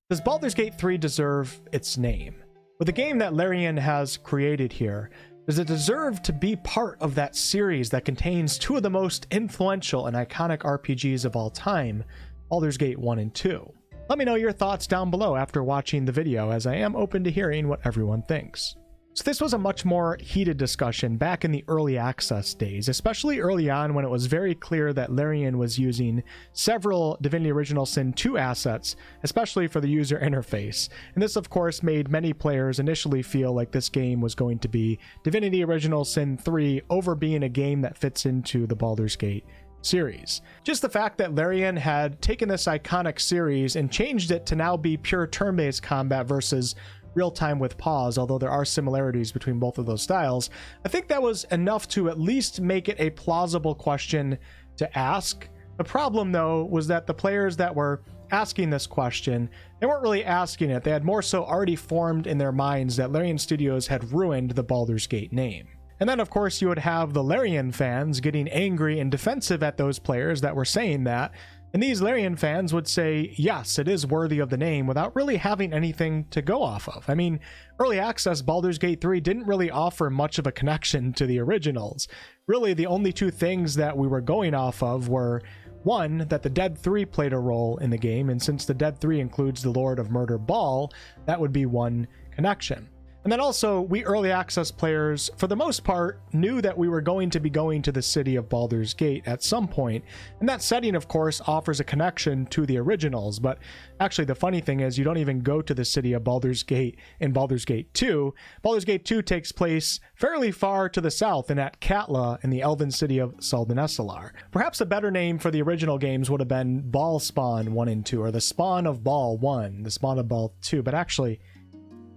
Does Baldur's Gate 3 deserve its name? With the game that Larian has created here, does it deserve to be part of that series that contains two of the most influential and iconic RPGs of all time, Baldur's Gate 1 and 2? Let me know your thoughts down below after watching the video, as I am open to hearing what everyone thinks. So this was a much more heated discussion back in the early access days, especially early on when it was very clear that Larian was using several Divinity Original Sin 2 assets, especially for the user interface. And this of course made many players initially feel like this game was going to be Divinity Original Sin 3 over being a game that fits into the Baldur's Gate series. Just the fact that Larian had taken this iconic series and changed it to now be pure turn-based combat versus real time with pause, although there are similarities between both of those styles, I think that was enough to at least make it a plausible question to ask. The problem though was that the players that were asking this question, they weren't really asking it. They had more so already formed in their minds that Larian Studios had ruined the Baldur's Gate name. And then of course you would have the Larian fans getting angry and defensive at those players that were saying that, and these Larian fans would say, yes, it is worthy of the name, without really having anything to go off of. I mean, early access Baldur's Gate 3 didn't really offer much of a connection to the originals. Really, the only two things that we were going off of were, one, that the Dead 3 played a role in the game, and since the Dead 3 includes the Lord of Murder Bhaal, that would be one connection. And then also, we early access players, for the most part, knew that we were going to be going to the city of Baldur's Gate at some point, and that setting, of course, offers a connection to the originals. But actually, the funny thing is, you don't even go to the city of Baldur's Gate in Baldur's Gate 2. Baldur's Gate 2 takes place fairly far to the south and at Katla in the elven city of Saldanacelar. Perhaps a better name for the original games would have been Bhaalspawn 1 and 2, or the Spawn of Bhaal 1, the Spawn of Bhaal 2, but actually,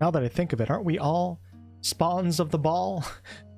now that I think of it, aren't we all spawns of the Bhaal?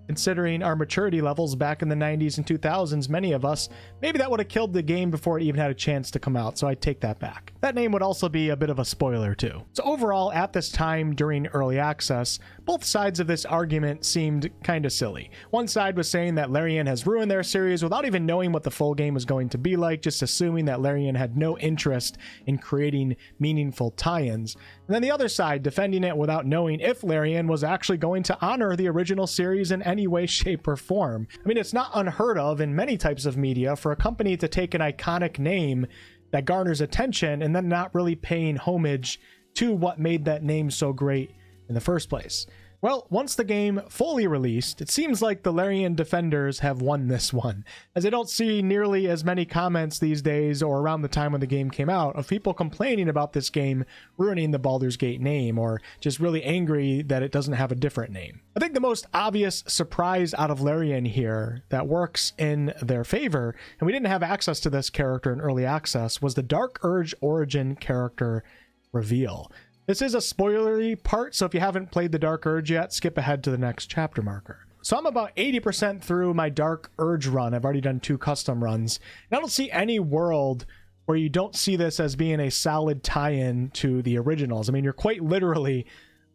Considering our maturity levels back in the 90s and 2000s, many of us, maybe that would have killed the game before it even had a chance to come out, so I take that back. That name would also be a bit of a spoiler too. So overall, at this time during early access, both sides of this argument seemed kind of silly. One side was saying that Larian has ruined their series without even knowing what the full game was going to be like, just assuming that Larian had no interest in creating meaningful tie-ins. And then the other side defending it without knowing if Larian was actually going to honor the original series in any way, shape, or form. I mean, it's not unheard of in many types of media for a company to take an iconic name that garners attention and then not really paying homage to what made that name so great in the first place. Well, once the game fully released, it seems like the Larian defenders have won this one, as I don't see nearly as many comments these days or around the time when the game came out of people complaining about this game ruining the Baldur's Gate name, or just really angry that it doesn't have a different name. I think the most obvious surprise out of Larian here that works in their favor, and we didn't have access to this character in early access, was the Dark Urge origin character reveal. This is a spoilery part, so if you haven't played the Dark Urge yet, skip ahead to the next chapter marker. So I'm about 80% through my Dark Urge run. I've already done 2 custom runs, and I don't see any world where you don't see this as being a solid tie-in to the originals. I mean, you're quite literally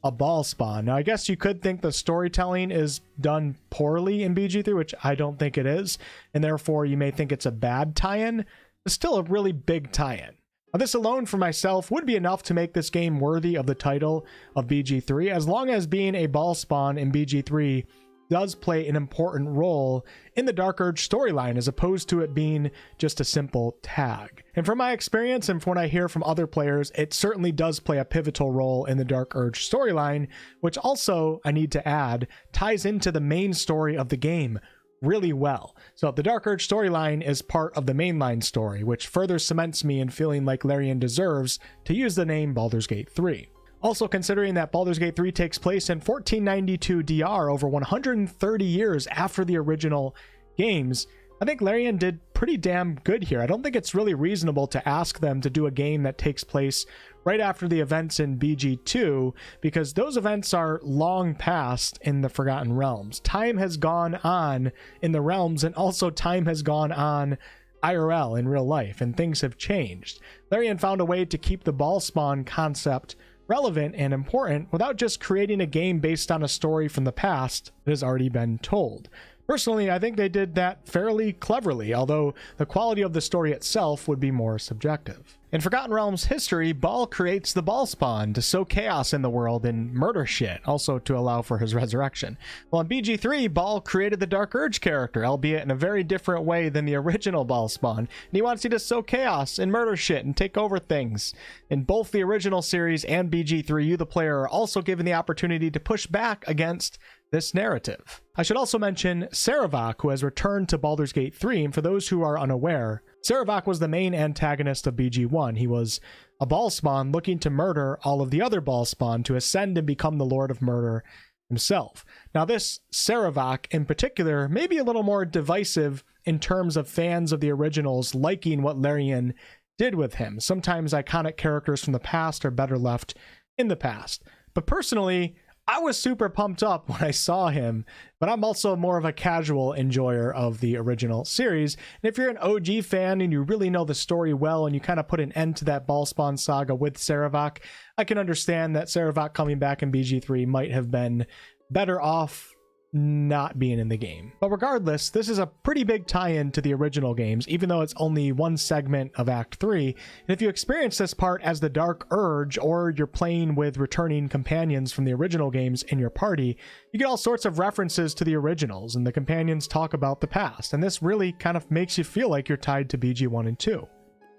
a Bhaalspawn. Now, I guess you could think the storytelling is done poorly in BG3, which I don't think it is, and therefore you may think it's a bad tie-in. It's still a really big tie-in. Now, this alone for myself would be enough to make this game worthy of the title of BG3, as long as being a Bhaalspawn in BG3 does play an important role in the Dark Urge storyline, as opposed to it being just a simple tag. And from my experience and from what I hear from other players, it certainly does play a pivotal role in the Dark Urge storyline, which also, I need to add, ties into the main story of the game really well. So the Dark Urge storyline is part of the mainline story, which further cements me in feeling like Larian deserves to use the name Baldur's Gate 3. Also, considering that Baldur's Gate 3 takes place in 1492 DR, over 130 years after the original games, I think Larian did pretty damn good here. I don't think it's really reasonable to ask them to do a game that takes place right after the events in BG2, because those events are long past in the Forgotten Realms. Time has gone on in the realms, and also time has gone on IRL in real life, and things have changed. Larian found a way to keep the Bhaalspawn concept relevant and important without just creating a game based on a story from the past that has already been told. Personally, I think they did that fairly cleverly, although the quality of the story itself would be more subjective. In Forgotten Realms history, Baal creates the Baal spawn to sow chaos in the world and murder shit, also to allow for his resurrection. Well, in BG3, Baal created the Dark Urge character, albeit in a very different way than the original Baal spawn, and he wants you to sow chaos and murder shit and take over things. In both the original series and BG3, you, the player, are also given the opportunity to push back against this narrative. I should also mention Sarevok, who has returned to Baldur's Gate 3, and for those who are unaware, Sarevok was the main antagonist of BG1. He was a Baal spawn looking to murder all of the other Baal spawn to ascend and become the Lord of Murder himself. Now this Sarevok in particular may be a little more divisive in terms of fans of the originals liking what Larian did with him. Sometimes iconic characters from the past are better left in the past. But personally, I was super pumped up when I saw him, but I'm also more of a casual enjoyer of the original series. And if you're an OG fan and you really know the story well and you kind of put an end to that Baal spawn saga with Sarevok, I can understand that Sarevok coming back in BG3 might have been better off not being in the game. But regardless, this is a pretty big tie-in to the original games, even though it's only one segment of Act 3. And if you experience this part as the Dark Urge, or you're playing with returning companions from the original games in your party, you get all sorts of references to the originals, and the companions talk about the past, and this really kind of makes you feel like you're tied to BG1 and 2.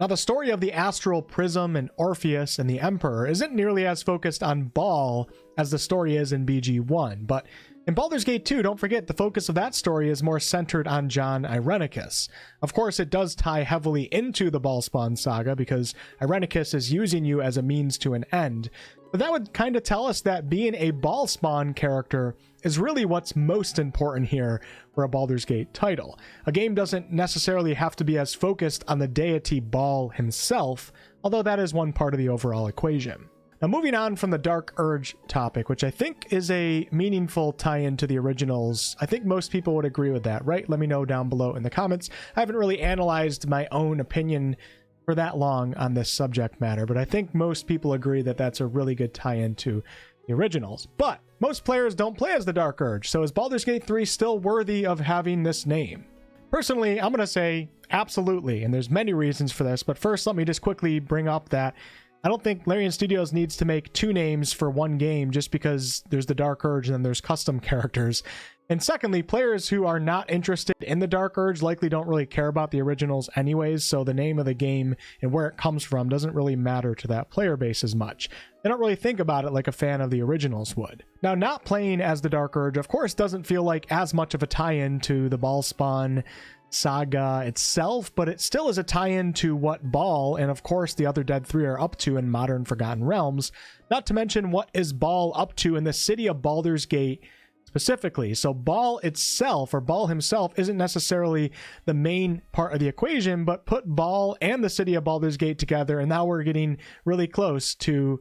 Now, the story of the Astral Prism and Orpheus and the Emperor isn't nearly as focused on Baal as the story is in BG1, but in Baldur's Gate 2, don't forget, the focus of that story is more centered on John Irenicus. Of course, it does tie heavily into the Baal spawn saga because Irenicus is using you as a means to an end. But that would kind of tell us that being a Baal spawn character is really what's most important here for a Baldur's Gate title. A game doesn't necessarily have to be as focused on the deity Baal himself, although that is one part of the overall equation. Now, moving on from the Dark Urge topic, which I think is a meaningful tie-in to the originals. I think most people would agree with that, right? Let me know down below in the comments. I haven't really analyzed my own opinion for that long on this subject matter, but I think most people agree that that's a really good tie-in to the originals. But most players don't play as the Dark Urge, so is Baldur's Gate 3 still worthy of having this name? Personally, I'm going to say absolutely, and there's many reasons for this, but first let me just quickly bring up that I don't think Larian Studios needs to make two names for one game just because there's the Dark Urge and then there's custom characters. And secondly, players who are not interested in the Dark Urge likely don't really care about the originals anyways, so the name of the game and where it comes from doesn't really matter to that player base as much. They don't really think about it like a fan of the originals would. Now, not playing as the Dark Urge, of course, doesn't feel like as much of a tie-in to the Baal spawn saga itself, but it still is a tie-in to what Baal and of course the other Dead 3 are up to in modern Forgotten Realms, not to mention what is Baal up to in the city of Baldur's Gate specifically. So Baal itself, or Baal himself, isn't necessarily the main part of the equation, but put Baal and the city of Baldur's Gate together and now we're getting really close to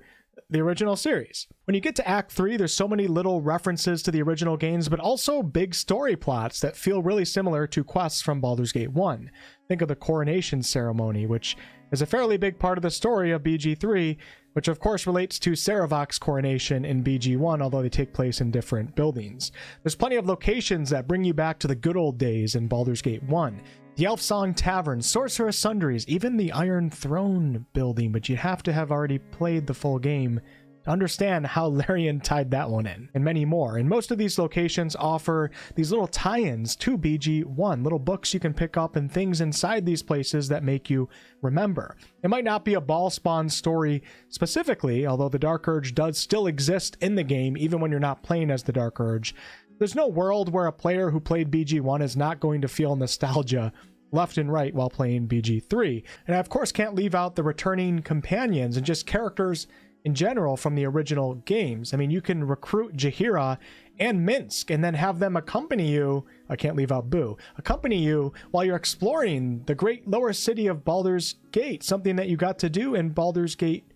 the original series. When you get to Act 3, there's so many little references to the original games, but also big story plots that feel really similar to quests from Baldur's Gate 1. Think of the coronation ceremony, which is a fairly big part of the story of BG3, which of course relates to Sarevok's coronation in BG1, although they take place in different buildings. There's plenty of locations that bring you back to the good old days in Baldur's Gate 1. The Elf Song Tavern, Sorceress Sundries, even the Iron Throne building, but you have to have already played the full game to understand how Larian tied that one in, and many more. And most of these locations offer these little tie-ins to BG1, little books you can pick up and things inside these places that make you remember. It might not be a Baal spawn story specifically, although the Dark Urge does still exist in the game even when you're not playing as the Dark Urge. There's no world where a player who played BG1 is not going to feel nostalgia left and right while playing BG3. And I of course can't leave out the returning companions and just characters in general from the original games. I mean, you can recruit Jaheira and Minsk and then have them accompany you. I can't leave out Boo. Accompany you while you're exploring the great lower city of Baldur's Gate, something that you got to do in Baldur's Gate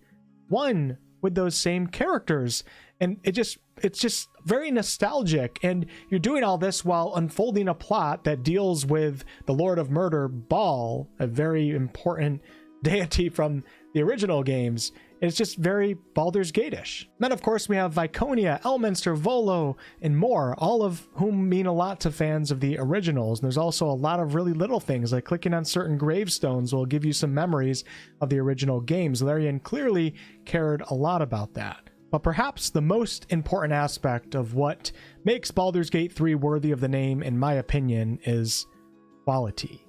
1 with those same characters. And it's just very nostalgic, and you're doing all this while unfolding a plot that deals with the Lord of Murder, Baal, a very important deity from the original games, It's just very Baldur's Gate-ish. Then, of course, we have Viconia, Elminster, Volo, and more, all of whom mean a lot to fans of the originals. And there's also a lot of really little things, like clicking on certain gravestones will give you some memories of the original games. Larian clearly cared a lot about that. But perhaps the most important aspect of what makes Baldur's Gate 3 worthy of the name, in my opinion, is quality.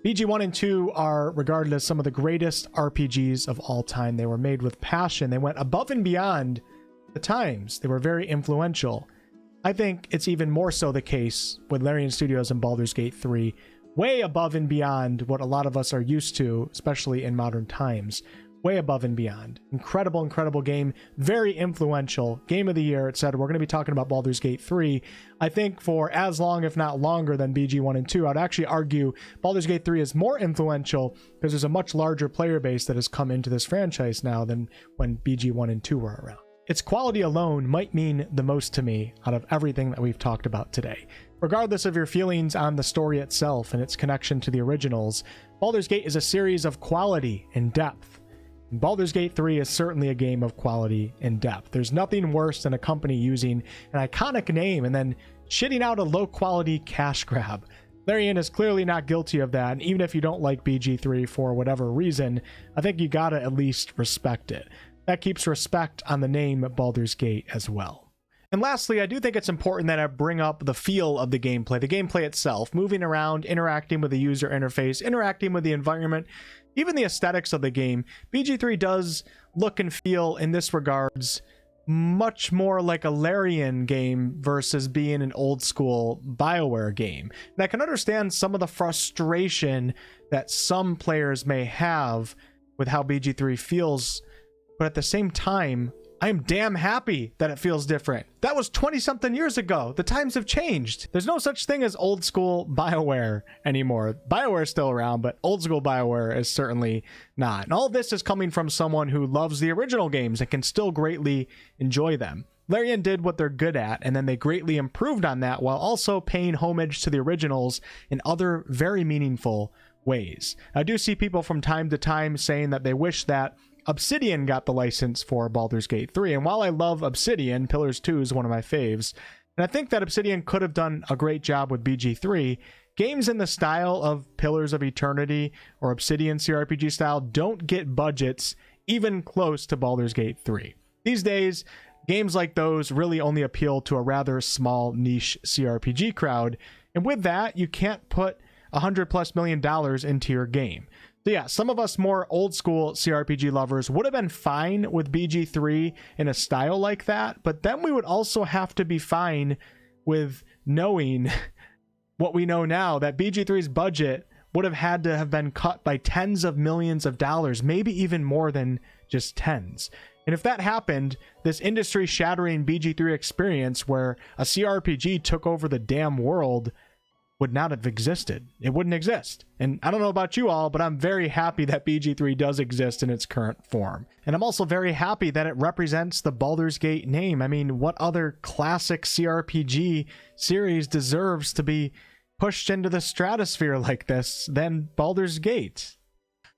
BG 1 and 2 are regarded as some of the greatest RPGs of all time. They were made with passion. They went above and beyond the times. They were very influential. I think it's even more so the case with Larian Studios and Baldur's Gate 3, way above and beyond what a lot of us are used to, especially in modern times. Way above and beyond. Incredible, incredible game. Very influential. Game of the year, etc. We're going to be talking about Baldur's Gate 3, I think, for as long, if not longer, than BG 1 and 2. I'd actually argue Baldur's Gate 3 is more influential because there's a much larger player base that has come into this franchise now than when BG 1 and 2 were around. Its quality alone might mean the most to me out of everything that we've talked about today. Regardless of your feelings on the story itself and its connection to the originals, Baldur's Gate is a series of quality and depth. Baldur's Gate 3 is certainly a game of quality and depth. There's nothing worse than a company using an iconic name and then shitting out a low-quality cash grab. Larian is clearly not guilty of that, and even if you don't like BG3 for whatever reason, I think you gotta at least respect it. That keeps respect on the name Baldur's Gate as well. And lastly, I do think it's important that I bring up the feel of the gameplay itself, moving around, interacting with the user interface, interacting with the environment, even the aesthetics of the game. BG3 does look and feel in this regards much more like a Larian game versus being an old school BioWare game. And I can understand some of the frustration that some players may have with how BG3 feels, but at the same time, I am damn happy that it feels different. That was 20-something years ago. The times have changed. There's no such thing as old school BioWare anymore. BioWare is still around, but old school BioWare is certainly not. And all this is coming from someone who loves the original games and can still greatly enjoy them. Larian did what they're good at, and then they greatly improved on that while also paying homage to the originals in other very meaningful ways. I do see people from time to time saying that they wish that Obsidian got the license for Baldur's Gate 3, and while I love Obsidian, Pillars 2 is one of my faves, and I think that Obsidian could have done a great job with BG3, games in the style of Pillars of Eternity or Obsidian CRPG style don't get budgets even close to Baldur's Gate 3. These days, games like those really only appeal to a rather small niche CRPG crowd, and with that, you can't put $100+ million into your game. So yeah, some of us more old school CRPG lovers would have been fine with BG3 in a style like that, but then we would also have to be fine with knowing what we know now, that BG3's budget would have had to have been cut by tens of millions of dollars, maybe even more than just tens. And if that happened, this industry-shattering BG3 experience where a CRPG took over the damn world would not have existed. It wouldn't exist. And I don't know about you all, but I'm very happy that BG3 does exist in its current form. And I'm also very happy that it represents the Baldur's Gate name. I mean, what other classic CRPG series deserves to be pushed into the stratosphere like this than Baldur's Gate?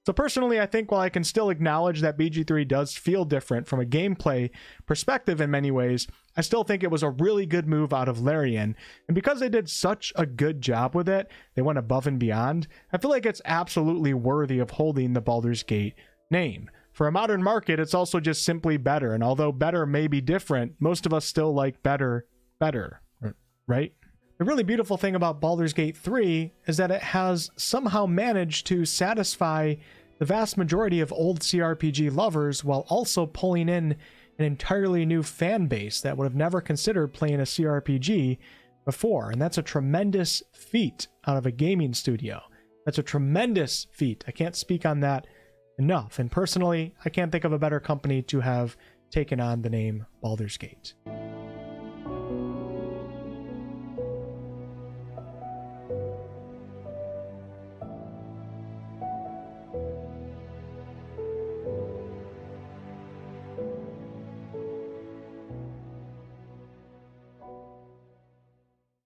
So personally, I think while I can still acknowledge that BG3 does feel different from a gameplay perspective in many ways, I still think it was a really good move out of Larian. And because they did such a good job with it, they went above and beyond, I feel like it's absolutely worthy of holding the Baldur's Gate name. For a modern market, it's also just simply better. And although better may be different, most of us still like better, right? The really beautiful thing about Baldur's Gate 3 is that it has somehow managed to satisfy the vast majority of old CRPG lovers while also pulling in an entirely new fan base that would have never considered playing a CRPG before. And that's a tremendous feat out of a gaming studio. That's a tremendous feat. I can't speak on that enough. And personally, I can't think of a better company to have taken on the name Baldur's Gate.